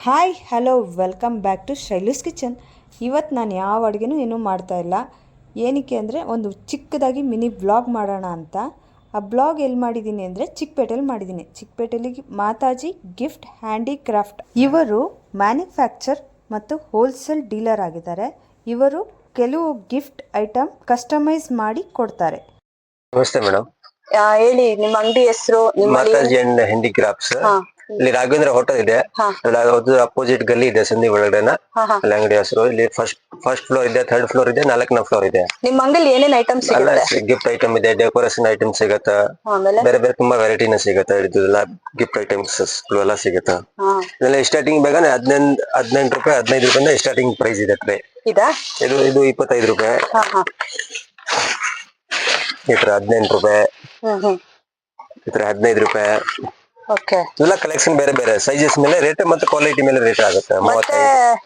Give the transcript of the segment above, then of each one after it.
Hi hello welcome back to Shailu's kitchen. ಇವತ್ತು ನಾನು ಯಾವ ಅಡುಗೆನೂ ಏನೂ ಮಾಡ್ತಾಯಿಲ್ಲ. ಏನಕ್ಕೆ ಅಂದರೆ ಒಂದು ಚಿಕ್ಕದಾಗಿ ಮಿನಿ ಬ್ಲಾಗ್ ಮಾಡೋಣ ಅಂತ. ಆ ಬ್ಲಾಗ್ ಎಲ್ಲಿ ಮಾಡಿದ್ದೀನಿ ಅಂದರೆ ಚಿಕ್ಕಪೇಟೆಯಲ್ಲಿ ಮಾಡಿದ್ದೀನಿ. ಚಿಕ್ಕಪೇಟೆಯಲ್ಲಿ ಮಾತಾಜಿ ಗಿಫ್ಟ್ ಹ್ಯಾಂಡಿಕ್ರಾಫ್ಟ್ ಇವರು ಮ್ಯಾನುಫ್ಯಾಕ್ಚರ್ ಮತ್ತು ಹೋಲ್ಸೇಲ್ ಡೀಲರ್ ಆಗಿದ್ದಾರೆ. ಇವರು ಕೆಲವು ಗಿಫ್ಟ್ ಐಟಮ್ ಕಸ್ಟಮೈಸ್ ಮಾಡಿ ಕೊಡ್ತಾರೆ. ನಮಸ್ತೆ ಮೇಡಮ್. ಹೇಳಿ ನಿಮ್ಮ ಅಂಗಡಿ ಹೆಸರು. Mataji and handicrafts. ಇಲ್ಲಿ ರಾಘವೇಂದ್ರ ಹೋಟೆಲ್ ಇದೆ, ಅದು ಅಪೋಸಿಟ್ ಗಲ್ಲಿ ಇದೆ ಸಂಧಿ ಒಳಗಡೆನ. ಅಲ್ಲಿ ಅಂಗಡಿ ಹೆಸರು. ಇಲ್ಲಿ ಫಸ್ಟ್ ಫ್ಲೋರ್ ಇದೆ, ಥರ್ಡ್ ಫ್ಲೋರ್ ಇದೆ, 4ನೇ ಫ್ಲೋರ್ ಇದೆ. ನಿಮ್ಮ ಅಂಗಡಿಲಿ ಏನೇನ್ ಐಟಮ್ಸ್ ಸಿಗುತ್ತೆ? ಗಿಫ್ಟ್ ಐಟಮ್ ಇದೆ, ಡೆಕೋರೇಷನ್ ಐಟಮ್ ಸಿಗತ್ತ, ಬೇರೆ ಬೇರೆ ತುಂಬಾ ವೆರೈಟಿನ ಸಿಗತ್ತ. ಇದೆಲ್ಲ ಗಿಫ್ಟ್ ಐಟಮ್ಸ್ ಎಲ್ಲ ಸಿಗತ್ತ. ಇದೆಲ್ಲ ಸ್ಟಾರ್ಟಿಂಗ್ ಬೇಗ 18 ರೂಪಾಯಿ 15 ರೂಪಾಯಿಂದ ಸ್ಟಾರ್ಟಿಂಗ್ ಪ್ರೈಸ್ ಇದೆ. ಇದು 25 ರೂಪಾಯಿ, ಈ ತರ 18 ರೂಪಾಯಿ, ಈ ತರ 15 ರೂಪಾಯಿ. ಎಲ್ಲ ಕಲೆಕ್ಷನ್ ಬೇರೆ ಬೇರೆ ಸೈಜಸ್ ಮೇಲೆ ರೇಟ್ ಮತ್ತೆ ಕ್ವಾಲಿಟಿ ಮೇಲೆ ರೇಟ್ ಆಗುತ್ತೆ. ಮತ್ತೆ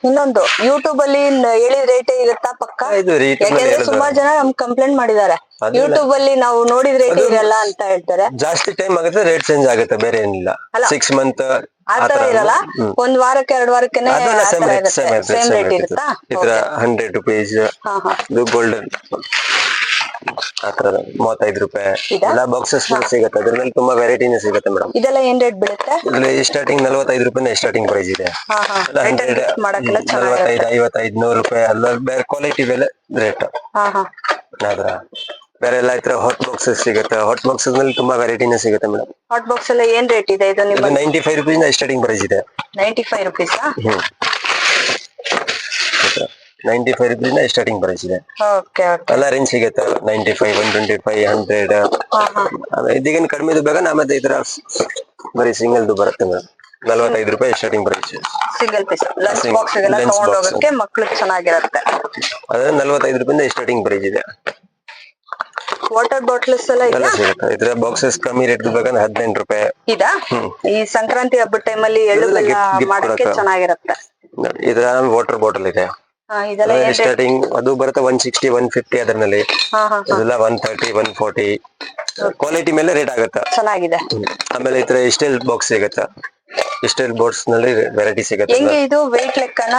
ಇನ್ನೊಂದು ಯೂಟ್ಯೂಬ್ ಅಲ್ಲಿ ಹೇಳಿದ ರೇಟ್ ಇರುತ್ತಾ ಪಕ್ಕ? ಯಾಕಂದ್ರೆ ಸುಮಾರು ಜನ ನಮ್ಗೆ ಕಂಪ್ಲೇಂಟ್ ಮಾಡಿದ್ದಾರೆ, ಯೂಟ್ಯೂಬ್ ಅಲ್ಲಿ ನಾವು ನೋಡಿದ ರೇಟ್ ಇರಲ್ಲ ಅಂತ ಹೇಳ್ತಾರೆ. ಜಾಸ್ತಿ ಟೈಮ್ ಆಗುತ್ತೆ ರೇಟ್ ಚೇಂಜ್ ಆಗುತ್ತೆ, ಬೇರೆ ಏನಿಲ್ಲ. 6 ಮಂತ್ ಆತರ ಇರಲ್ಲ, ಒಂದ್ ವಾರಕ್ಕೆ 2 ವಾರಕ್ಕೆ ಸೇಮ್ ರೇಟ್ ಇರುತ್ತಾ? ಈ ತರ 100 ರೂಪೀಸ್. ಇದು ಗೋಲ್ಡನ್ ಆತರ 35 ರೂಪಾಯಿ. ಎಲ್ಲ ಬಾಕ್ಸಸ್ ಸಿಗುತ್ತೆ, ಅದ್ರ ಮೇಲೆ ತುಂಬಾ ವೆರೈಟಿನೇ ಸಿಗುತ್ತೆ ಮೇಡಮ್. ಇದೆಲ್ಲ ಏನ್ ರೇಟ್ ಬೀಳುತ್ತೆ? ಸ್ಟಾರ್ಟಿಂಗ್ 45 ರೂಪಾಯಿ ಸ್ಟಾರ್ಟಿಂಗ್ ಪ್ರೈಸ್ ಇದೆ. 45, 55, 100 ರೂಪಾಯಿ ಎಲ್ಲ ಬೇರೆ ಕ್ವಾಲಿಟಿ ಮೇಲೆ ರೇಟ್. ಆದ್ರ ಬೇರೆ ಎಲ್ಲ ಈ ತರ ಹಾಟ್ ಬಾಕ್ಸಸ್ ಸಿಗುತ್ತೆ. ಹಾಟ್ ಬಾಕ್ಸಸ್ ನಲ್ಲಿ ತುಂಬಾ ವೆರೈಟಿನೇ ಸಿಗುತ್ತೆ ಮೇಡಮ್. ಹಾಟ್ ಬಾಕ್ಸ್ ಎಲ್ಲ ಏನ್ ರೇಟ್ ಇದೆ? ಇದು 95 ರೂಪೀಸ್ ಸ್ಟಾರ್ಟಿಂಗ್ ಪ್ರೈಸ್ ಇದೆ. 95 ರೂಪೀಸ್. 95 ರೂಪೀಸ್ ಸ್ಟಾರ್ಟಿಂಗ್ ಪ್ರೈಸ್ ಇದೆ. ಎಲ್ಲ ರೇಂಜ್ ಸಿಗುತ್ತೆ. 95, 125, 100. ಇದೀಗ ಕಡಿಮೆ ಬೇಗ ನಮ್ಮದು ಈ ತರ ಬರೀ ಸಿಂಗಲ್ ಬರುತ್ತೆ ಮೇಡಮ್. 45 ರೂಪಾಯಿ starting price. Single piece lunch box ಗೆಲ್ಲ ತಗೊಂಡು ಹೋಗಕ್ಕೆ ಮಕ್ಕಳಿಗೆ ಚೆನ್ನಾಗಿರುತ್ತೆ. ಅದೇ 45 ರೂಪಾಯಿ ಸ್ಟಾರ್ಟಿಂಗ್ ಪ್ರೈಸ್ ಇದೆ. ವಾಟರ್ ಬಾಟಲ್ಸ್ ಎಲ್ಲ ಸಿಗುತ್ತೆ. ಇದ್ರ ಬಾಕ್ಸಸ್ ಕಮ್ಮಿ ರೇಟ್ ಬೇಕಂದ್ರೆ 18 ರೂಪಾಯಿ. ಇದಾ ಈ ಸಂಕ್ರಾಂತಿ ಹಬ್ಬದ ಟೈಮಲ್ಲಿ ಎಳ್ಳು ಬೆಲ್ಲ ಮಾಡಕ್ಕೆ ಚೆನ್ನಾಗಿರುತ್ತೆ. ಇದ್ರ ವಾಟರ್ ಬಾಟಲ್ ಇದೆ. ಸ್ಟಾರ್ಟಿಂಗ್ ಅದು ಬರುತ್ತೆ 160, 150 ಅದರಲ್ಲಿ. ಇದೆಲ್ಲ 130, 140 ಕ್ವಾಲಿಟಿ ಮೇಲೆ ರೇಟ್ ಆಗುತ್ತೆ. ಚೆನ್ನಾಗಿದೆ. ಆಮೇಲೆ ಈ ತರ ಸ್ಟೀಲ್ ಬಾಕ್ಸ್ ಸಿಗುತ್ತೆ. ಸ್ಟೀಲ್ ಬಾಕ್ಸ್ ನಲ್ಲಿ ವೆರೈಟಿ ಸಿಗುತ್ತೆ. ಹೆಂಗೆ ಇದು weight ಲೆಕ್ಕನ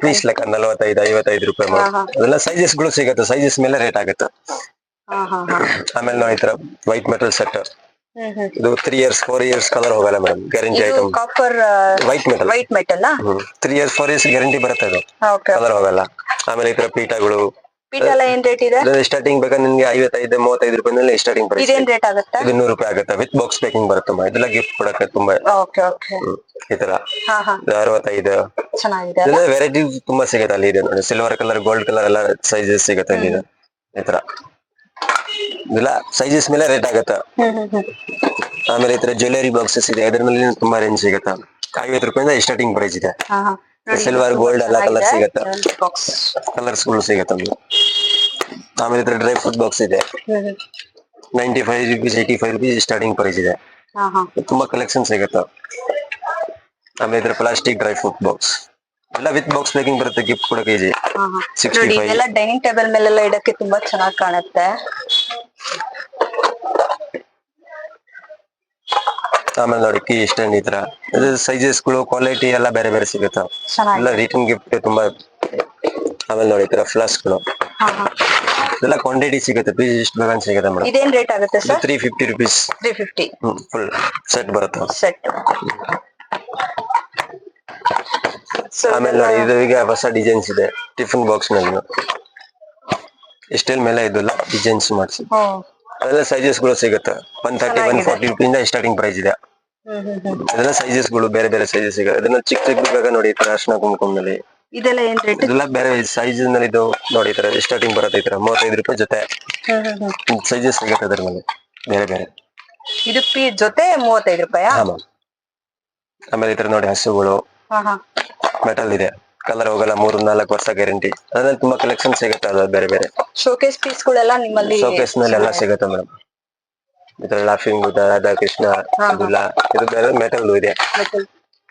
ಪೀಸ್ ಲೆಕ್ಕ 45, 55 ರೂಪಾಯಿ. ಅದೆಲ್ಲ ಸೈಜಸ್ ಗಳು ಸಿಗುತ್ತೆ, ಸೈಜಸ್ ಮೇಲೆ ರೇಟ್ ಆಗುತ್ತೆ. ಆಮೇಲೆ ನಾವು ಈ ತರ ವೈಟ್ ಮೆಟಲ್ ಸೆಟ್. ಇದು 3 years 4 years ಕಲರ್ ಹೋಗಲ್ಲ madam, guarantee item. Copper white metal 3 years 4 years guarantee ಬರುತ್ತೆ, ಅದು ಕಲರ್ ಹೋಗಲ್ಲ. ಆಮೇಲೆ ಈ ತರ ಪೀಠಗಳು. ಪೀಠ ಎಲ್ಲ ಏನ್ ರೇಟ್ ಇದೆ? ಸ್ಟಾರ್ಟಿಂಗ್ ಬೇಕಾದ್ರೆ ನಿಮ್ಗೆ 55, 35 ರೂಪಾಯಿ ಸ್ಟಾರ್ಟಿಂಗ್ ಪ್ರೈಸ್. ಇದೇನ್ ರೇಟ್ ಆಗುತ್ತೆ? ಇದು 100 ರೂಪಾಯಿ ಆಗುತ್ತೆ. ವಿತ್ ಬಾಕ್ಸ್ ಪ್ಯಾಕಿಂಗ್ ಬರುತ್ತೆ. ಇದೆಲ್ಲ ಗಿಫ್ಟ್ ಕೊಡಕ್ಕೆ ತುಂಬಾ ಈ ತರ 65. ಚೆನ್ನಾಗಿದೆ. ವೆರೈಟಿ ತುಂಬಾ ಸಿಗುತ್ತೆ ಅಲ್ಲಿ. ಇದೆ ನೋಡಿ, ಸಿಲ್ವರ್ ಕಲರ್, ಗೋಲ್ಡ್ ಕಲರ್ ಎಲ್ಲ ಸೈಜಸ್ ಸಿಗುತ್ತೆ ಅಲ್ಲಿ. ಈ ತರ ಇದೆಲ್ಲ ಸೈಜಸ್ ಮೇಲೆ ರೇಟ್ ಆಗುತ್ತೆ. ಆಮೇಲೆ ಈ ತರ ಜ್ಯುವೆಲರಿ ಬಾಕ್ಸಸ್ ಇದೆ, ಅದ್ರ ಮೇಲೆ ತುಂಬಾ ರೇಂಜ್ ಸಿಗುತ್ತೆ. 50 ರೂಪಾಯಿಂದ ಸ್ಟಾರ್ಟಿಂಗ್ ಪ್ರೈಸ್ ಇದೆ. ಸಿಲ್ವರ್, ಗೋಲ್ಡ್ ಎಲ್ಲ ಕಲರ್ ಸಿಗುತ್ತೆ, ಕಲರ್ಸ್ ಗಳು ಸಿಗುತ್ತೆ. ಆಮೇಲೆ ಈ ತರ ಡ್ರೈ ಫ್ರೂಟ್ ಬಾಕ್ಸ್ ಇದೆ. 95 ರೂಪೀಸ್, 85 ರೂಪೀಸ್ ಸ್ಟಾರ್ಟಿಂಗ್ ಪ್ರೈಸ್ ಇದೆ. ತುಂಬಾ ಕಲೆಕ್ಷನ್ ಸಿಗುತ್ತೆ. ಆಮೇಲೆ ಇದ್ರ ಪ್ಲಾಸ್ಟಿಕ್ ಡ್ರೈ ಫ್ರೂಟ್ ಬಾಕ್ಸ್ ಎಲ್ಲ ವಿತ್ ಬಾಕ್ಸ್ ಪ್ಯಾಕಿಂಗ್ ಬರುತ್ತೆ, ಗಿಫ್ಟ್ ಕೊಡಕ್ಕೆ ಈಜಿ. 65. ಎಲ್ಲ ಡೈನಿಂಗ್ ಟೇಬಲ್ ಮೇಲೆಲ್ಲ ಇಡಕ್ಕೆ ತುಂಬಾ ಚೆನ್ನಾಗಿ ಕಾಣುತ್ತೆ. ಆಮೇಲೆ ನೋಡಿ ಕೀ ಸ್ಟ್ಯಾಂಡ್. ಈ ತರ ಸೈಜಸ್ ಗಳು ಕ್ವಾಲಿಟಿ ಎಲ್ಲ ಬೇರೆ ಬೇರೆ ಸಿಗುತ್ತೆ. ಎಲ್ಲ ರಿಟರ್ನ್ ಗಿಫ್ಟ್ ತುಂಬಾ. ಆಮೇಲೆ ನೋಡಿ ಈ ತರ ಫ್ಲಾಸ್ಕ್ ಗಳು. ಇದೆಲ್ಲ ಕ್ವಾಂಟಿಟಿ ಸಿಗುತ್ತೆ, ಪೀಸ್ ಇಷ್ಟು ಬೇಗ ಸಿಗುತ್ತೆ ಮೇಡಮ್. ಇದೇನ್ ರೇಟ್ ಆಗುತ್ತೆ ಸರ್? 350 ರೂಪೀಸ್. 350 ಫುಲ್ ಸೆಟ್ ಬರುತ್ತೆ. ಸೆಟ್. ಆಮೇಲೆ ನೋಡಿ ಇದು ಈಗ ಹೊಸ ಡಿಸೈನ್ಸ್ ಇದೆ ಟಿಫಿನ್ ಬಾಕ್ಸ್ ನಲ್ಲಿ. ಸ್ಟೈಲ್ ಮೇಲೆ ಇದೆಲ್ಲ ಡಿಸೈನ್ಸ್ ಮಾಡಿಸಿ. ಅದೆಲ್ಲ ಸೈಜಸ್ ಗಳು ಸಿಗುತ್ತೆ. 130, 140 ರೂಪಾಯಿಂದ ಸ್ಟಾರ್ಟಿಂಗ್ ಪ್ರೈಸ್ ಇದೆ. ಅದೆಲ್ಲ ಸೈಜಸ್ ಗಳು ಬೇರೆ ಬೇರೆ ಸೈಜಸ್ ಸಿಗುತ್ತೆ. ಅದನ್ನ ಚಿಕ್ಕ ಚಿಕ್ಕ ಬೇಗ ನೋಡಿ ಈ ತರ ಅರ್ಶನ ಕುಂಕುಮದಲ್ಲಿ. ಇದೆಲ್ಲ ಏನ್ ರೇಟ್? ಇದೆಲ್ಲ ಬೇರೆ ಸೈಜ್ ನಲ್ಲಿ. ಇದು ನೋಡಿ ಈ ತರ ಸ್ಟಾರ್ಟಿಂಗ್ ಬರುತ್ತೆ. ಈ ತರ 35 ರೂಪಾಯಿ ಜೊತೆ ಸೈಜಸ್ ಸಿಗುತ್ತೆ ಅದ್ರ ಮೇಲೆ ಬೇರೆ ಬೇರೆ. ಇದು ಜೊತೆ 35 ರೂಪಾಯಿ. ಆಮೇಲೆ ಈ ತರ ನೋಡಿ ಹಸುಗಳು ಮೆಟಲ್ ಇದೆ, ಕಲರ್ ಹೋಗಲ್ಲ, 3-4 ವರ್ಷ ಗ್ಯಾರಂಟಿ. ಅದ್ರಲ್ಲಿ ತುಂಬಾ ಕಲೆಕ್ಷನ್ ಸಿಗುತ್ತೆ. ಅದು ಬೇರೆ ಬೇರೆ ಶೋಕೇಸ್ ಪೀಸ್ ಗಳೆಲ್ಲ ನಿಮ್ಮಲ್ಲಿ? ಶೋಕೇಸ್ ನಲ್ಲಿ ಎಲ್ಲ ಸಿಗುತ್ತೆ ಮೇಡಮ್. ಈ ತರ ಲಾಫಿಂಗ್ ರಾಧಾ ಕೃಷ್ಣ, ಇದು ಬೇರೆ ಮೆಟಲ್ ಇದೆ.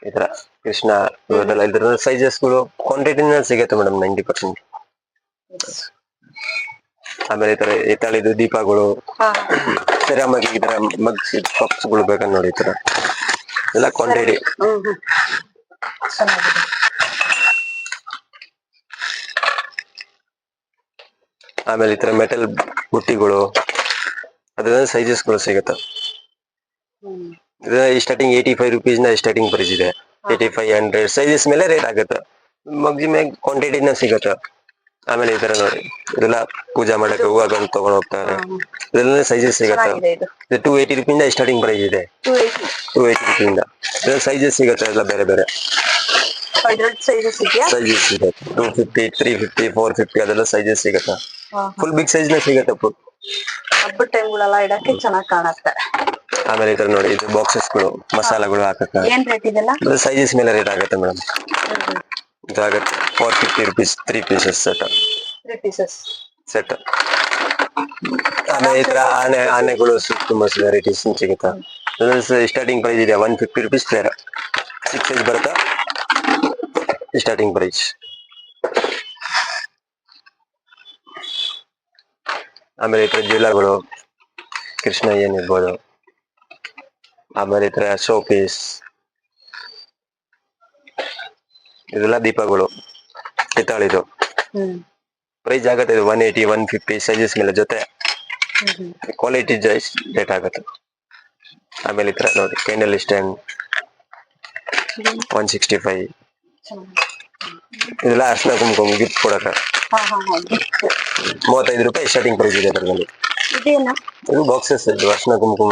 ಈ ತರ ಕೃಷ್ಣ ಇವರೆಲ್ಲ ಇದ್ರ ಸೈಜಸ್ ಗಳು ಕ್ವಾಂಟಿಟಿ ಸಿಗುತ್ತೆ ಮೇಡಮ್ 90%. ಆಮೇಲೆ ಈ ತರ ಹಿತ್ತಾಳಿದು ದೀಪಗಳು, ಸಿರಾಮಿಕ್ ಈ ತರ ಮಗ್ಸ್ ಕಪ್ಸ್ ಗಳು ಬೇಕಂದ್ ನೋಡಿ. ಈ ತರ ಎಲ್ಲ ಕ್ವಾಂಟಿಟಿ ಚೆನ್ನಾಗಿದೆ. ಆಮೇಲೆ ಈ ತರ ಮೆಟಲ್ ಬುಟ್ಟಿಗಳು ಅದ್ರ ಸೈಜಸ್ಗಳು ಸಿಗುತ್ತೆ. ಸ್ಟಾರ್ಟಿಂಗ್ 85 rupees ಸ್ಟಾರ್ಟಿಂಗ್ ಪ್ರೈಸ್ ಇದೆ. 85, 100 ಸೈಜಸ್ ಮೇಲೆ ರೇಟ್ ಆಗುತ್ತೆ. ಮ್ಯಾಕ್ಸಿಮಮ್ ಕ್ವಾಂಟಿಟಿನ ಸಿಗುತ್ತೆ. ಆಮೇಲೆ ಈ ತರ ನೋಡಿ ಇದೆಲ್ಲ ಪೂಜಾ ಮಾಡಕ್ಕೆ ಹೂವುಗಳು ತಗೊಂಡ್ ಹೋಗ್ತಾರೆ. ಇದೆಲ್ಲ ಸೈಜಸ್ ಸಿಗುತ್ತೆ. ಚೆನ್ನಾಗಿದೆ ಇದು. 280 rupees ಸ್ಟಾರ್ಟಿಂಗ್ ಪ್ರೈಸ್ ಇದೆ. 280 rupees ಸೈಜಸ್ ಸಿಗುತ್ತೆ ಎಲ್ಲ ಬೇರೆ ಬೇರೆ ಸೈಜಸ್ ಇದೆಯಾ? ಸೈಜಸ್ ಇದೆ. 250, 350, 450 ಅದೆಲ್ಲ ಸೈಜಸ್ ಸಿಗುತ್ತೆ. ಫುಲ್ ಬಿಗ್ ಸೈಜ್ ನ ಸಿಗುತ್ತೆ. ಹಬ್ಬದ ಟೈಮ್ಗಳೆಲ್ಲ ಇಡಕ್ಕೆ ಚೆನ್ನಾಗಿ ಕಾಣುತ್ತೆ. ಆಮೇಲೆ ಈ ತರ ನೋಡಿ ಇದು ಬಾಕ್ಸಸ್ಗಳು ಮಸಾಲೆಗಳು ಹಾಕಕ್ಕೆ. ಏನ್ ರೇಟ್ ಇದೆಲ್ಲ? ಸೈಜಸ್ ಮೇಲೆ ರೇಟ್ ಆಗುತ್ತೆ ಮೇಡಮ್. ಇದಾಗುತ್ತೆ 450 rupees 3 pieces set. 3 pieces set. ಆಮೇಲೆ ಈ ತರ ಆನೆಗಳು ತುಂಬಾ ವೆರೈಟೀಸ್ ಸಿಗುತ್ತೆ. ಸ್ಟಾರ್ಟಿಂಗ್ ಪ್ರೈಸ್ ಇದೆ 150 rupees ಪೇರ್. 6 size ಬರುತ್ತೆ ಸ್ಟಾರ್ಟಿಂಗ್ ಪ್ರೈಸ್. ಆಮೇಲೆ ಈ ತರ ಜ್ಯುವೆಲರ್ಗಳು ಕೃಷ್ಣ ಏನಿರ್ಬೋದು. ಆಮೇಲೆ ಈ ತರ ಶೋ ಪೀಸ್ ಇದೆಲ್ಲ ದೀಪಗಳು ಹಿತ್ತಾಳಿದು. ಪ್ರೈಸ್ ಆಗುತ್ತೆ ಇದು 180, 150 ಸೈಜಸ್ ಮೇಲೆ ಜೊತೆ ಕ್ವಾಲಿಟಿ ರೇಟ್ ಆಗುತ್ತೆ. ಆಮೇಲೆ ಈ ತರ ನೋಡಿ ಕ್ಯಾಂಡಲ್ ಸ್ಟ್ಯಾಂಡ್ 165. ಇದೆಲ್ಲ ಅರ್ಶಿನ ಕುಂಕುಮ ಗಿಫ್ಟ್ ಕೊಡಕ್ಕೆ 35 ರೂಪಾಯಿ ಸ್ಟಾರ್ಟಿಂಗ್ ಪ್ರೈಸ್ ಇದೆ ಅದರಲ್ಲಿ. ಇದು ಬಾಕ್ಸಸ್ ಇದು ಅರ್ಶಿನ ಕುಂಕುಮ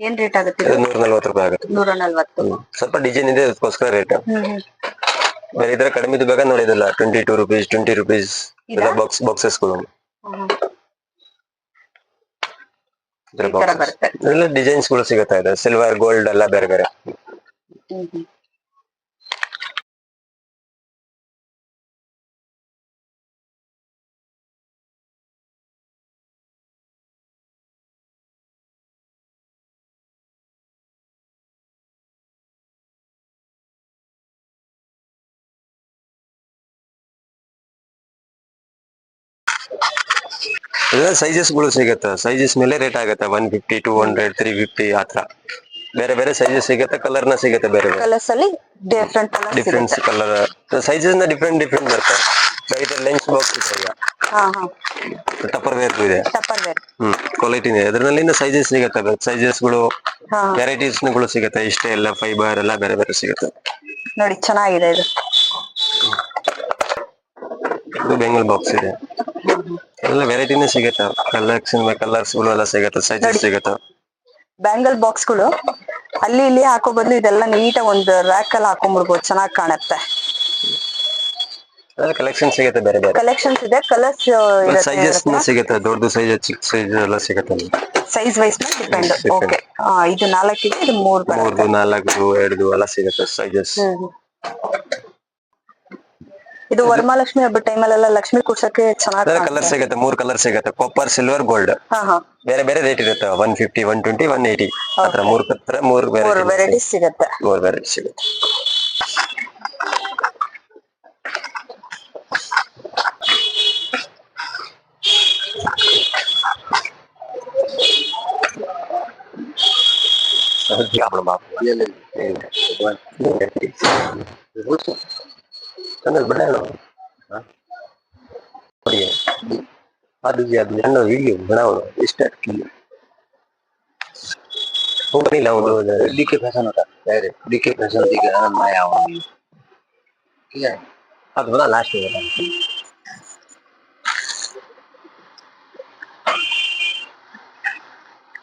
ಏನ್ ರೇಟ್ ಆಗುತ್ತೆ? 140 ರೂಪಾಯಿ ಆಗುತ್ತೆ. 140. ಸ್ವಲ್ಪ ಡಿಸೈನ್ ಇದೆ ಅದಕ್ಕೋಸ್ಕರ ರೇಟ್. ಬೇರೆ ಇದ್ರೆ ಕಡಿಮೆ ಬೇಕಾ ನೋಡಿದಲ್ಲ 22 rupees 20 rupees ಎಲ್ಲ ಬಾಕ್ಸಸ್ಗಳು. ಎಲ್ಲ ಡಿಸೈನ್ಸ್ ಗಳು ಸಿಗುತ್ತಾ ಇದೆ. ಸಿಲ್ವರ್ ಗೋಲ್ಡ್ ಎಲ್ಲ ಬೇರೆ ಬೇರೆ. ಎಲ್ಲ ಸೈಜಸ್ ಗಳು ಸಿಗುತ್ತೆ. ಸೈಜಸ್ ಮೇಲೆ ರೇಟ್ ಆಗುತ್ತೆ 150, 200, 350 ಆತರ ಬೇರೆ ಬೇರೆ ಸೈಜಸ್ ಸಿಗುತ್ತೆ. ಕಲರ್ ನ ಸಿಗುತ್ತೆ ಬೇರೆ ಬೇರೆ ಕಲರ್ಸ್ ಅಲ್ಲಿ ಡಿಫ್ರೆನ್ಸ್ ಕಲರ್ ಸೈಜಸ್ ನ ಡಿಫ್ರೆಂಟ್ ಬರುತ್ತೆ. ಲೆನ್ಸ್ ಬಾಕ್ಸ್ ಇದೆ ಈಗ. ಟಪ್ಪರ್ ವೇರ್ ಇದೆ. ಕ್ವಾಲಿಟಿ ಇದೆ. ಅದರಲ್ಲಿ ಸೈಜಸ್ ಸಿಗುತ್ತೆ. ಸೈಜಸ್ ಗಳು ವೆರೈಟೀಸ್ ಗಳು ಸಿಗುತ್ತೆ. ಇಷ್ಟೇ ಎಲ್ಲ ಫೈಬರ್ ಎಲ್ಲ ಬೇರೆ ಬೇರೆ ಸಿಗುತ್ತೆ ನೋಡಿ. ಚೆನ್ನಾಗಿದೆ ಇದು. ಇದು ಬೆಂಗಲ್ ಬಾಕ್ಸ್ ಇದೆ. ಎಲ್ಲ ವೆರೈಟಿನೇ ಸಿಗುತ್ತೆ. ಕಲರ್ಸ್ ಗಳು ಎಲ್ಲ ಸಿಗುತ್ತೆ. ಸೈಜಸ್ ಸಿಗುತ್ತೆ. ಬ್ಯಾಂಗಲ್ ಬಾಕ್ಸ್ ಗಳು ಅಲ್ಲಿ ಇಲ್ಲಿ ಹಾಕೋ ಬದಲು ಇದೆಲ್ಲ ನೀಟಾಗಿ ಒಂದು ರ್ಯಾಕ್ ಅಲ್ಲಿ ಹಾಕೊಂಡ್ಬಿಡ್ಬೋದು. ಚೆನ್ನಾಗಿ ಕಾಣುತ್ತೆ. ಕಲೆಕ್ಷನ್ ಸಿಗುತ್ತೆ. ಬೇರೆ ಬೇರೆ ಕಲೆಕ್ಷನ್ಸ್ ಇದೆ. ಕಲರ್ಸ್ ಸೈಜಸ್ ಸಿಗುತ್ತೆ. ದೊಡ್ಡ ಸೈಜ್ ಚಿಕ್ಕ ಸೈಜ್ ಎಲ್ಲ ಸಿಗುತ್ತೆ. ಸೈಜ್ ವೈಸ್ ಮೇಲೆ ಡಿಪೆಂಡ್. ಓಕೆ. ಇದು 4 ಇದೆ. ಇದು 3 4, 4, 2 ಎಲ್ಲ ಸಿಗುತ್ತೆ ಸೈಜಸ್. ಇದು ವರಮಹಾಲಕ್ಷ್ಮಿ ಹಬ್ಬದ ಟೈಮಲ್ಲೆಲ್ಲ ಲಕ್ಷ್ಮಿ ಕೂರ್ಸಕ್ಕೆ ಚೆನ್ನಾಗಿ ಕಲರ್ ಸಿಗುತ್ತೆ. 3 ಕಲರ್ ಸಿಗುತ್ತೆ. ಕಾಪರ್, ಸಿಲ್ವರ್, ಗೋಲ್ಡ್ ಬೇರೆ ಬೇರೆ ರೇಟ್ ಇರುತ್ತೆ. 150, 120, 180 ಆತರ 3 ವೆರೈಟೀಸ್ ಸಿಗುತ್ತೆ. 3 ವೆರೈಟಿ ಸಿಗುತ್ತೆ. डीके फैशन होता है। डीके फैशन दिखे नया हुआ ठीक है। अब बड़ा लास्ट में बता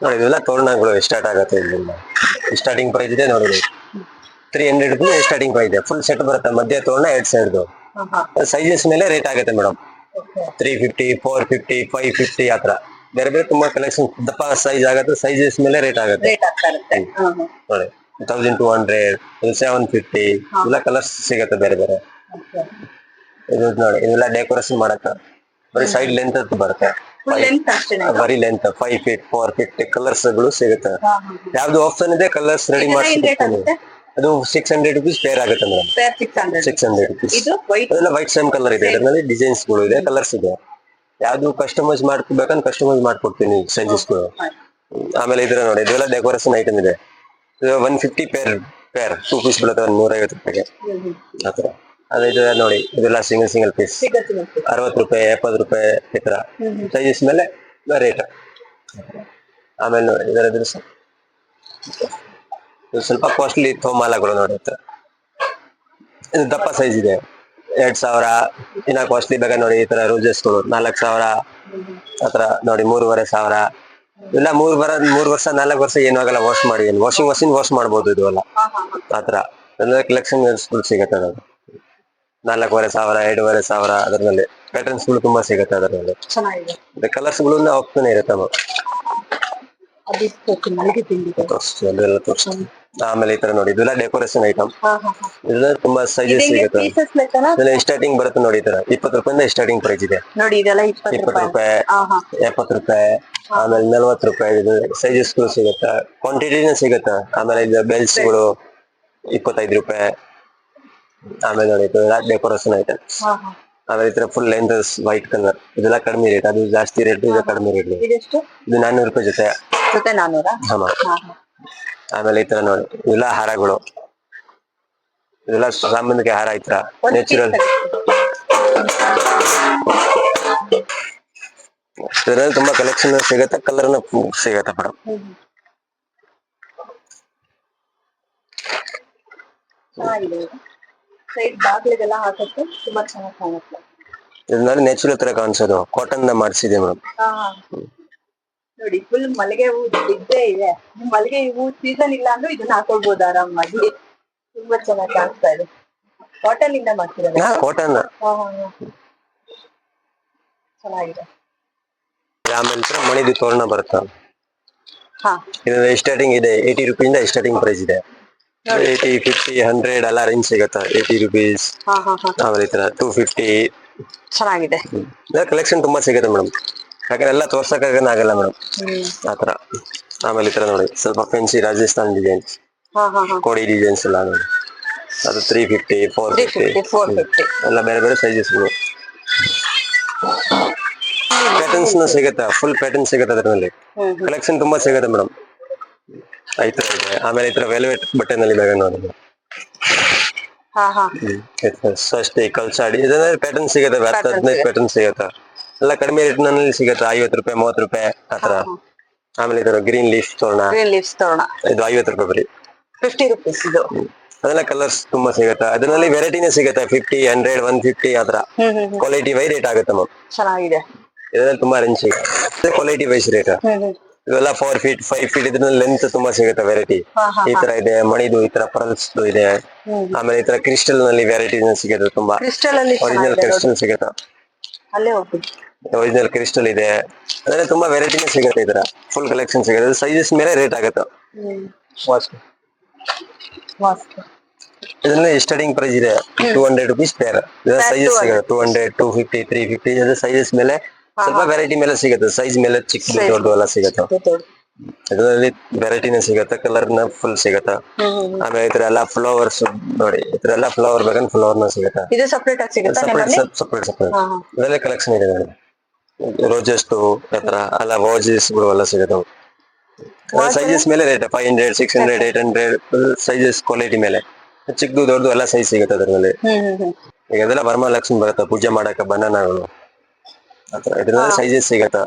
ನೋಡಿ ಇದೆಲ್ಲ ತೋರಣಗಳು ಸ್ಟಾರ್ಟ್ ಆಗುತ್ತೆ. ಇಲ್ಲಿಂದ ಸ್ಟಾರ್ಟಿಂಗ್ ಪ್ರೈಸ್ ಇದೆ ನೋಡಿ 300 ರೂಪಾಯಿ ಸ್ಟಾರ್ಟಿಂಗ್ ಪ್ರೈಸ್ ಇದೆ. ಫುಲ್ ಸೆಟ್ ಬರುತ್ತೆ. ಮಧ್ಯ ತೋರಣ 2 ಸೈಡ್ದು. ಸೈಜಸ್ ಮೇಲೆ ರೇಟ್ ಆಗುತ್ತೆ ಮೇಡಮ್. 350, 450, 550 ಆತರ ಬೇರೆ ಬೇರೆ ತುಂಬಾ ಕಲೆಕ್ಷನ್. ದಪ್ಪ ಸೈಜ್ ಆಗುತ್ತೆ. ಸೈಜಸ್ ಮೇಲೆ ರೇಟ್ ಆಗುತ್ತೆ ನೋಡಿ. 1200, 750 ಎಲ್ಲ ಕಲರ್ಸ್ ಸಿಗುತ್ತೆ ಬೇರೆ ಬೇರೆ. ಇದು ನೋಡಿ ಇದೆಲ್ಲ ಡೆಕೋರೇಷನ್ ಮಾಡಕ್ಕ ಬರೀ ಸೈಡ್ ಲೆಂತ್ ಅಂತ ಬರುತ್ತೆ. ಬರೀ ಲೆಂತ್ 5 feet 4 feet ಕಲರ್ಸ್ ಗಳು ಸಿಗುತ್ತೆ. ಯಾವ್ದು ಆಪ್ಷನ್ ಇದೆ ಕಲರ್ಸ್ ರೆಡಿ ಮಾಡ್ತೀನಿ. ಅದು 600 rupees ಪೇರ್ ಆಗುತ್ತೆ ಮೇಡಮ್. 600 rupees. ಅದೆಲ್ಲ ವೈಟ್ ಸೇಮ್ ಕಲರ್ ಇದೆ. ಇದರಲ್ಲಿ ಡಿಸೈನ್ಸ್ ಗಳು ಇದೆ, ಕಲರ್ಸ್ ಇದೆ. ಯಾವ್ದು ಕಸ್ಟಮೈಸ್ ಮಾಡ್ಕೋಬೇಕಂತ ಕಸ್ಟಮೈಸ್ ಮಾಡ್ಕೊಡ್ತೀನಿ ಸೈಜಸ್ ಗಳು. ಆಮೇಲೆ ಇದ್ರ ನೋಡಿ ಇದೆಲ್ಲ ಡೆಕೋರೇಷನ್ ಐಟಮ್ ಇದೆ. 150 ಪೇರ್ 2 ಪೀಸ್ ಬೀಳುತ್ತೆ 150 ರೂಪಾಯಿಗೆ ಆತರ. ಇದು ನೋಡಿ ಇದೆಲ್ಲ ಸಿಂಗಲ್ ಪೀಸ್ ಸಿಗುತ್ತೆ 60 ರೂಪಾಯಿ 70 ರೂಪಾಯಿ ಈ ತರ ಸೈಜಸ್ ಮೇಲೆ ರೇಟ್. ಆಮೇಲೆ ನೋಡಿ ಇದರದ್ದು ಸ್ವಲ್ಪ ಕಾಸ್ಟ್ಲಿ ಮಾಲಾಗಳು ನೋಡಿ ಈ ತರ. ಇದು ದಪ್ಪ ಸೈಜ್ ಇದೆ 2000. ಇನ್ನ ಕಾಸ್ಟ್ಲಿ ಬೇಕಾದ್ರೆ ನೋಡಿ ಈ ತರ ರೋಜಸ್ಗಳು 4000 ಆತರ ನೋಡಿ 3500. ಇಲ್ಲ 3 ವರ್ಷ 4 ವರ್ಷ ಏನೂ ಆಗಲ್ಲ, ವಾಶ್ ಮಾಡಿ ವಾಷಿಂಗ್ ಮಷಿನ್ ವಾಶ್ ಮಾಡ್ಬೋದು ಇದು ಎಲ್ಲ ಆತರ. ಕಲೆಕ್ಷನ್ ಸಿಗತ್ತೆ ಅದು 4500 2500 ಅದರಲ್ಲಿ ಪ್ಯಾಟರ್ನ್ಸ್ ಗಳು ತುಂಬಾ ಸಿಗತ್ತೆ ಅದರಲ್ಲಿ. ಚೆನ್ನಾಗಿದೆ. ಕಲರ್ಸ್ ಗಳು ಹೋಗ್ತಾನೆ ಇರುತ್ತೆ ಅದೆಲ್ಲ ತೋರಿಸ್ತೀನಿ. ಆಮೇಲೆ ಈ ತರ ನೋಡಿ ಇದೆಲ್ಲ ಡೆಕೋರೇಷನ್ ಐಟಮ್. ಇದೆಲ್ಲ ತುಂಬಾ ಸೈಜಸ್ ಸಿಗುತ್ತೆ. ಇದೆಲ್ಲ ಸ್ಟಾರ್ಟಿಂಗ್ ಬರುತ್ತೆ ನೋಡಿ ಈ ತರ 20 ರೂಪಾಯಿಂದ ಸ್ಟಾರ್ಟಿಂಗ್ ಪ್ರೈಸ್ ಇದೆ ನೋಡಿ. ಇದೆಲ್ಲ 20 ರೂಪಾಯಿ 70 ರೂಪಾಯಿ ಆಮೇಲೆ 40 ರೂಪಾಯಿ ಸೈಜಸ್ ಗಳು ಸಿಗುತ್ತೆ, ಕ್ವಾಂಟಿಟಿನೇ ಸಿಗುತ್ತೆ. ಆಮೇಲೆ ಇದು ಬೆಲ್ಸ್ ಗಳು 25 ರೂಪಾಯಿ. ಆಮೇಲೆ ನೋಡಿ ಡೆಕೋರೇಷನ್ ಐಟಮ್ಸ್. ಆಮೇಲೆ ಈ ತರ ಫುಲ್ ಲೆಂತ್ ವೈಟ್ ಕಲರ್ ಇದೆಲ್ಲ ಕಡಿಮೆ ರೇಟ್, ಅದು ಜಾಸ್ತಿ ರೇಟ್, ಇದು ಕಡಿಮೆ ರೇಟ್. ಇದೆಷ್ಟು? ಇದು 400 ರೂಪಾಯಿ ಜೊತೆ 400. ಆಮೇಲೆ ಈ ತರ ನೋಡಿ ಇದೆಲ್ಲ ಹಾರಗಳು, ಇದೆಲ್ಲ ಸಾಮಾನ್ಯಕ್ಕೆ ಹಾರ ಈ ತರ ನ್ಯಾಚುರಲ್. ಇದರಲ್ಲಿ ತುಂಬಾ ಕಲೆಕ್ಷನ್ ಸಿಗತ್ತೆ, ಕಲರ್ ಸಿಗತ್ತೆ ಮೇಡಮ್. ಸೈಡ್ ಬಾಗ್ಲಿಗೆಲ್ಲ ಹಾಕಕ್ಕೆ ತುಂಬಾ ಚೆನ್ನಾಗಿ ಕಾಣುತ್ತೆ. ಇದನ್ನ ನ್ಯಾಚುರಲ್ ತರ ಕಾಣಿಸೋದು, ಕಾಟನ್ ಮಾಡಿಸಿದೆ ಮೇಡಮ್. ನೋಡಿ ಫುಲ್ ಮಲ್ಲಿಗೆ ಹೂ ಇದ್ದೇ ಇದೆ. ಮಲ್ಲಿಗೆ ಹೂ ಸೀಸನ್ ಇಲ್ಲ ಅಂದ್ರೆ ಇದನ್ನ ಹಾಕೊಳ್ಬಹುದು ಆರಾಮಾಗಿ. ತುಂಬಾ ಚೆನ್ನಾಗಿ ಕಾಣಿಸ್ತಾ ಇದೆ. ಕಾಟನ್ ಇಂದ ಮಾಡ್ತಿರೋದು. ಕಾಟನ್ ಚೆನ್ನಾಗಿದೆ. ಆಮೇಲೆ ಮಣಿದು ತೋರಣ ಬರುತ್ತಾ, ಹಾ ಇದು ಸ್ಟಾರ್ಟಿಂಗ್ ಇದೆ 80 ರೂಪಾಯಿಂದ ಸ್ಟಾರ್ಟಿಂಗ್ ಪ್ರೈಸ್ ಇದೆ. 80 50 100 ಎಲ್ಲ ರೇಂಜ್ ಸಿಗತ್ತಾ. 80 ರೂಪೀಸ್ ಆಮೇಲೆ ಈ ತರ 250. ಚೆನ್ನಾಗಿದೆ. ಕಲೆಕ್ಷನ್ ತುಂಬಾ ಸಿಗುತ್ತೆ ಮೇಡಮ್, ಯಾಕಂದ್ರೆ ಎಲ್ಲ ತೋರ್ಸಕ್ಕಾಗಲ್ಲ ಮೇಡಮ್ ಆತರ. ಆಮೇಲೆ ಈ ತರ ನೋಡಿ ಸ್ವಲ್ಪ ಫ್ಯಾನ್ಸಿ ರಾಜಸ್ಥಾನ್ ಡಿಸೈನ್ಸ್, ಕೋಡಿ ಡಿಸೈನ್ಸ್ ಎಲ್ಲ ನೋಡಿ, ಅದು 350 450 ಎಲ್ಲ ಬೇರೆ ಬೇರೆ ಸೈಜಸ್ ಪ್ಯಾಟರ್ನ್ಸ್ ಸಿಗುತ್ತೆ. ಫುಲ್ ಪ್ಯಾಟರ್ನ್ ಸಿಗುತ್ತೆ ಅದರಲ್ಲಿ, ಕಲೆಕ್ಷನ್ ತುಂಬಾ ಸಿಗುತ್ತೆ ಮೇಡಮ್. ಈ ತರ ಇದೆ. ಆಮೇಲೆ ಈ ತರ ವೆಲ್ವೆಟ್ ಬಟ್ಟೆನಲ್ಲಿ ಬೇಗ ನೋಡಿ ಸ್ವಸ್ತಿ ಕಲ್ಸಾಡಿ ಇದರಲ್ಲಿ ಪ್ಯಾಟರ್ನ್ ಸಿಗುತ್ತೆ. 10-15 ಪ್ಯಾಟರ್ನ್ ಸಿಗುತ್ತೆ, ಎಲ್ಲ ಕಡಿಮೆ ರೇಟ್ ನಲ್ಲಿ ಸಿಗುತ್ತೆ. 50 ರೂಪಾಯಿ 30 ರೂಪಾಯಿ ಆತರ. ಆಮೇಲೆ ಇದರ ಗ್ರೀನ್ ಲೀಫ್ ತೋರಣ ಇದು 50 ರೂಪಾಯಿ ಬರೀ 50 ರೂಪೀಸ್ ಇದು. ಅದೆಲ್ಲ ಕಲರ್ಸ್ ತುಂಬಾ ಸಿಗುತ್ತೆ. ಅದರಲ್ಲಿ ವೆರೈಟಿನೇ ಸಿಗುತ್ತೆ 50 100 150 ಆತರ. ಕ್ವಾಲಿಟಿ ವೈ ರೇಟ್ ಆಗುತ್ತೆ ಮ್ಯಾಮ್. ಚೆನ್ನಾಗಿದೆ. ಇದರಲ್ಲಿ ತುಂಬಾ ರೇಂಜ್ ಸಿಗುತ್ತೆ, ಕ್ವಾಲಿಟಿ ವೈಸ್ ರೇಟ್. ಇವೆಲ್ಲ 4 ಫೀಟ್ 5 ಫೀಟ್ ಇದ್ರಲ್ಲಿ ಲೆಂತ್ ತುಂಬಾ ಸಿಗುತ್ತೆ ವೆರೈಟಿ. ಈ ತರ ಇದೆ ಮಣಿದು, ಈ ತರ ಪರ್ಲ್ಸ್ ಇದೆ. ಆಮೇಲೆ ಈ ತರ ಕ್ರಿಸ್ಟಲ್ ನಲ್ಲಿ ವೆರೈಟಿ ಸಿಗುತ್ತೆ ತುಂಬಾ. ಒರಿಜಿನಲ್ ಕ್ರಿಸ್ಟಲ್ ಸಿಗುತ್ತೆ, ಅಲ್ಲೇ ಹೋಗ್ತೀವಿ. ಒರಿಜಿನಲ್ ಕ್ರಿಸ್ಟಲ್ ಇದೆ. ಅದ್ರಲ್ಲಿ ತುಂಬಾ ವೆರೈಟಿನೇ ಸಿಗುತ್ತೆ. ಈ ತರ ಫುಲ್ ಕಲೆಕ್ಷನ್ ಸಿಗುತ್ತೆ. ಸೈಜಸ್ ಮೇಲೆ ರೇಟ್ ಆಗುತ್ತೆ. ಇದರಲ್ಲಿ ಸ್ಟಾರ್ಟಿಂಗ್ ಪ್ರೈಸ್ ಇದೆ 200 ರೂಪೀಸ್ ಪೇರ್. ಸೈಜಸ್ ಸಿಗುತ್ತೆ 200 250 350 ಸೈಜಸ್ ಮೇಲೆ ಸ್ವಲ್ಪ ವೆರೈಟಿ ಮೇಲೆ ಸಿಗುತ್ತೆ. ಸೈಜ್ ಮೇಲೆ ಚಿಕ್ಕ ದೊಡ್ಡ ಎಲ್ಲ ಸಿಗುತ್ತೆ. ಇದರಲ್ಲಿ ವೆರೈಟಿನೇ ಸಿಗುತ್ತೆ, ಕಲರ್ ನ ಫುಲ್ ಸಿಗುತ್ತೆ. ಆಮೇಲೆ ಈ ತರ ಎಲ್ಲ ಫ್ಲವರ್ಸ್ ನೋಡಿ, ಈ ತರ ಎಲ್ಲ ಫ್ಲವರ್ ಬೇಕಂದ್ರೆ ಫ್ಲವರ್ ನ ಸಿಗುತ್ತೆ. ಇದು ಸಪರೇಟ್ ಆಗಿ ಸಿಗುತ್ತೆ. ಸಪರೇಟ್ ಇದರಲ್ಲಿ ಕಲೆಕ್ಷನ್ ಇದೆ ನೋಡಿ. ರೋಜಸ್ ಆತರ ಎಲ್ಲ ವಾಜಸ್ ಗಳು ಎಲ್ಲ ಸಿಗುತ್ತೆ. ಸೈಜಸ್ ಮೇಲೆ ರೇಟ್ 500 600 800 ಸೈಜಸ್ ಕ್ವಾಲಿಟಿ ಮೇಲೆ. ಚಿಕ್ಕದು ದೊಡ್ಡದು ಎಲ್ಲ ಸೈಜ್ ಸಿಗುತ್ತೆ ಅದರಲ್ಲಿ. ಈಗ ಅದೆಲ್ಲ ವರಮಹಾಲಕ್ಷ್ಮಿ ಬರುತ್ತೆ ಪೂಜೆ ಮಾಡಕ್ಕೆ ಬನಾನಾಗಳು ಆತರ. ಇದ್ರಲ್ಲಿ ಸೈಜಸ್ ಸಿಗತ್ತ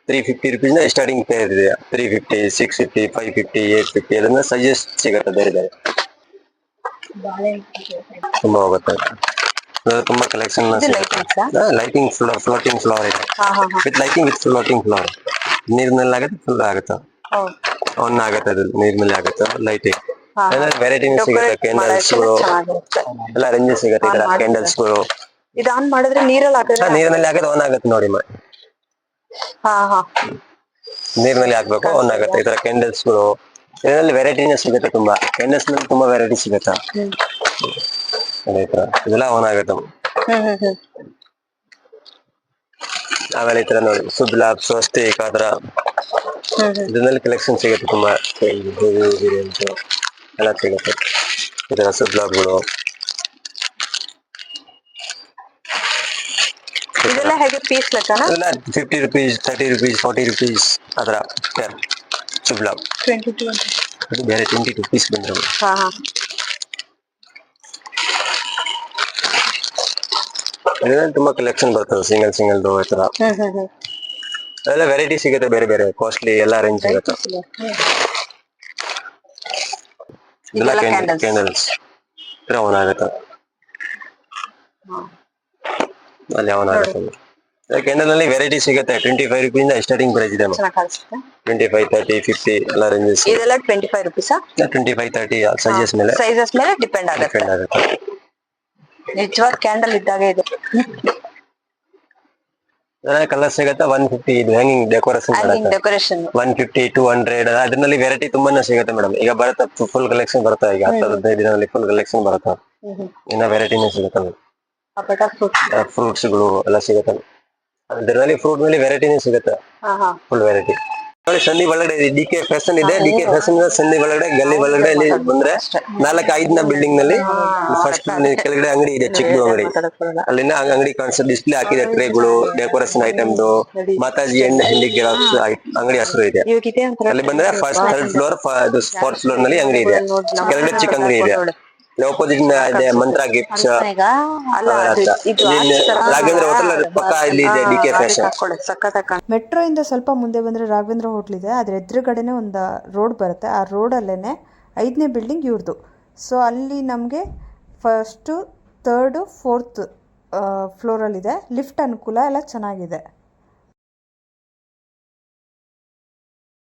350 ರೂಪೀಸ್ ಸ್ಟಾರ್ಟಿಂಗ್ ಪೇರ್ ಇದೆ. 350 650 550 850 ಅದನ್ನ ಸೈಜಸ್ ಸಿಗತ್ತೆ ಬೇರೆ ಬೇರೆ. ತುಂಬಾ ಹೋಗುತ್ತೆ, ತುಂಬಾ ಕಲೆಕ್ಷನ್. ಲೈಟಿಂಗ್ ಫ್ಲೋಟಿಂಗ್ ಫ್ಲವರ್ ಇದೆ with lighting with floating flower. ನೀರಿನಲ್ಲಿ ಆಗುತ್ತೆ, ಫುಲ್ ಆಗುತ್ತೆ, ಆನ್ ಆಗುತ್ತೆ. ಅದು ನೀರಿನಲ್ಲಿ ಆಗುತ್ತೆ ಲೈಟಿಂಗ್. ವೆರೈಟಿ ಸಿಗುತ್ತೆ. ಕ್ಯಾಂಡಲ್ಸ್ ಗಳು ಎಲ್ಲ ರೇಂಜಸ್ ಸಿಗುತ್ತೆ. ಈ ತರ ಕ್ಯಾಂಡಲ್ಸ್ ಗಳು ಇದು ಆನ್ ಮಾಡಿದ್ರೆ ನೀರಿನಲ್ಲಿ ಹಾಕಿದ್ರೆ ಆನ್ ಆಗುತ್ತೆ ನೋಡಿ. ನೀರಿನಲ್ಲಿ ಹಾಕ್ಬೇಕು, ಆನ್ ಆಗುತ್ತೆ. ಈ ತರ ಕ್ಯಾಂಡಲ್ಸ್ ಗಳು ಇದರಲ್ಲಿ ವೆರೈಟಿನೇ ಸಿಗುತ್ತೆ ತುಂಬಾ. ಕ್ಯಾಂಡಲ್ಸ್ ನಲ್ಲಿ ತುಂಬಾ ವೆರೈಟಿ ಸಿಗುತ್ತೆ. ಇದೆಲ್ಲ ಆನ್ ಆಗುತ್ತೆ. ಆಮೇಲೆ ಈ ತರ ನೋಡಿ ಸುಬ್ಲಾಬ್ ಸ್ವಸ್ತಿಕ್ ಆತರ ಇದರಲ್ಲಿ ಕಲೆಕ್ಷನ್ ಸಿಗುತ್ತೆ ತುಂಬಾ ಎಲ್ಲ ಸಿಗುತ್ತೆ. ಇದರ ಸುಬ್ಲಾಬ್ಗಳು ಇದೆಲ್ಲ ಹೇಗೆ ಪೀಸ್ ಲೆಕ್ಕನಾ? ಇದೆಲ್ಲ 50 ರೂಪೀಸ್ 30 ರೂಪೀಸ್ 40 ರೂಪೀಸ್ ಅದರ ಪೇರ್ ಸುಬ್ಲಾಬ್. 22 ಇದು ಬೇರೆ 22 ಪೀಸ್ ಬಂದ್ರೆ ಇದ್ರಲ್ಲಿ ತುಂಬಾ ಕಲೆಕ್ಷನ್ ಬರ್ತದೆ, ಸಿಂಗಲ್ ಸಿಂಗಲ್ ಈ ತರ ಅದೆಲ್ಲ ವೆರೈಟಿ ಸಿಗುತ್ತೆ, ಬೇರೆ ಬೇರೆ ಕಾಸ್ಟ್ಲಿ ಎಲ್ಲ ರೇಂಜ್ ಸಿಗುತ್ತೆ. ಇದೆಲ್ಲ ಇದೆಲ್ಲ candles. ಕ್ಯಾಂಡಲ್ಸ್ ಅವನ್ ಆಗುತ್ತೆ, ಅಲ್ಲಿ ಅವನ್ ಆಗುತ್ತೆ. ಕ್ಯಾಂಡಲ್ ನಲ್ಲಿ ವೆರೈಟಿ ಸಿಗುತ್ತೆ, 25 ರುಪೀಸ್ ಸ್ಟಾರ್ಟಿಂಗ್ ಪ್ರೈಸ್ ಇದೆ. ಚೆನ್ನಾಗಿ ಕಾಣಿಸುತ್ತೆ. 25, 30, 50 ಎಲ್ಲ ರೇಂಜಸ್. ಇದೆಲ್ಲ 25 ರುಪೀಸಾ? 25, 30 ಸೈಜಸ್ ಮೇಲೆ ಸೈಜಸ್ ಮೇಲೆ ಡಿಪೆಂಡ್ ಆಗುತ್ತೆ. ಡಿಪೆಂಡ್ ಆಗುತ್ತೆ. ನಿಜವಾದ ಕ್ಯಾಂಡಲ್ ಇದ್ದಾಗೆ ಇದೆ. ಕಲರ್ ಸಿಗುತ್ತೆ. 150 ಇದು ಹ್ಯಾಂಗಿಂಗ್ ಡೆಕೋರೇಷನ್ ಹ್ಯಾಂಗಿಂಗ್ ಡೆಕೋರೇಷನ್ 150, 200 ಅದರಲ್ಲಿ ವೆರೈಟಿ ತುಂಬಾನೇ ಸಿಗುತ್ತೆ ಮೇಡಮ್. ಈಗ ಬರುತ್ತೆ ಫುಲ್ ಕಲೆಕ್ಷನ್ ಬರುತ್ತೆ, ಈಗ 10-15 ದಿನದಲ್ಲಿ ಫುಲ್ ಕಲೆಕ್ಷನ್ ಬರುತ್ತೆ. ಇನ್ನ ವೆರೈಟಿನೇ ಸಿಗುತ್ತೆ, ಫ್ರೂಟ್ಸ್ಗಳು ಎಲ್ಲ ಸಿಗುತ್ತೆ. ಅದರಲ್ಲಿ ಫ್ರೂಟ್ ಮೇಲೆ ವೆರೈಟಿನೇ ಸಿಗುತ್ತೆ, ಫುಲ್ ವೆರೈಟಿ. ನೋಡಿ ಸಂಧಿ ಒಳಗಡೆ ಡಿಕೆ ಫ್ಯಾಷನ್ ಇದೆ. ಡಿಕೆ ಫ್ಯಾಷನ್ ಸಂಧಿ ಒಳಗಡೆ ಗಲ್ಲಿ ಒಳಗಡೆ ಇಲ್ಲಿ ಬಂದ್ರೆ 4-5ನ ಬಿಲ್ಡಿಂಗ್ ನಲ್ಲಿ ಫಸ್ಟ್ ಕೆಳಗಡೆ ಅಂಗಡಿ ಇದೆ, ಚಿಕ್ಕದು ಅಂಗಡಿ. ಅಲ್ಲಿಂದ ಅಂಗಡಿ ಕಾಣಿಸುತ್ತೆ, ಡಿಸ್ಪ್ಲೇ ಹಾಕಿದೆ, ಟ್ರೇಗಳು, ಡೆಕೋರೇಷನ್ ಐಟಮ್ದು, ಮಾತಾಜಿ ಅಂಡ್ ಹ್ಯಾಂಡಿಕ್ರಾಫ್ಟ್ಸ್ ಅಂಗಡಿ ಹೆಸರು ಇದೆ. ಅಲ್ಲಿ ಬಂದ್ರೆ first 3rd floor, 4th floor ನಲ್ಲಿ ಅಂಗಡಿ ಇದೆ. ಕೆಳಗಡೆ ಚಿಕ್ಕ ಅಂಗಡಿ ಇದೆ. ಆಪೋಸಿಟ್ ಇದೆ ಮಂತ್ರ ಗಿಫ್ಟ್ಸ್, ರಾಘವೇಂದ್ರ ಹೋಟೆಲ್ ಪಕ್ಕ ಇಲ್ಲಿ ಇದೆ ಡಿಕೆ ಫ್ಯಾಷನ್. ಮೆಟ್ರೋ ಇಂದ ಸ್ವಲ್ಪ ಮುಂದೆ ಬಂದರೆ ರಾಘವೇಂದ್ರ ಹೋಟ್ಲ್ ಇದೆ, ಅದ್ರ ಎದುರುಗಡೆನೆ ಒಂದು ರೋಡ್ ಬರುತ್ತೆ. ಆ ರೋಡಲ್ಲೇ 5ನೇ ಬಿಲ್ಡಿಂಗ್ ಇವ್ರದ್ದು. ಸೊ ಅಲ್ಲಿ ನಮಗೆ ಫಸ್ಟು 3rd, 4th ಫ್ಲೋರಲ್ಲಿದೆ. ಲಿಫ್ಟ್ ಅನುಕೂಲ ಎಲ್ಲ ಚೆನ್ನಾಗಿದೆ.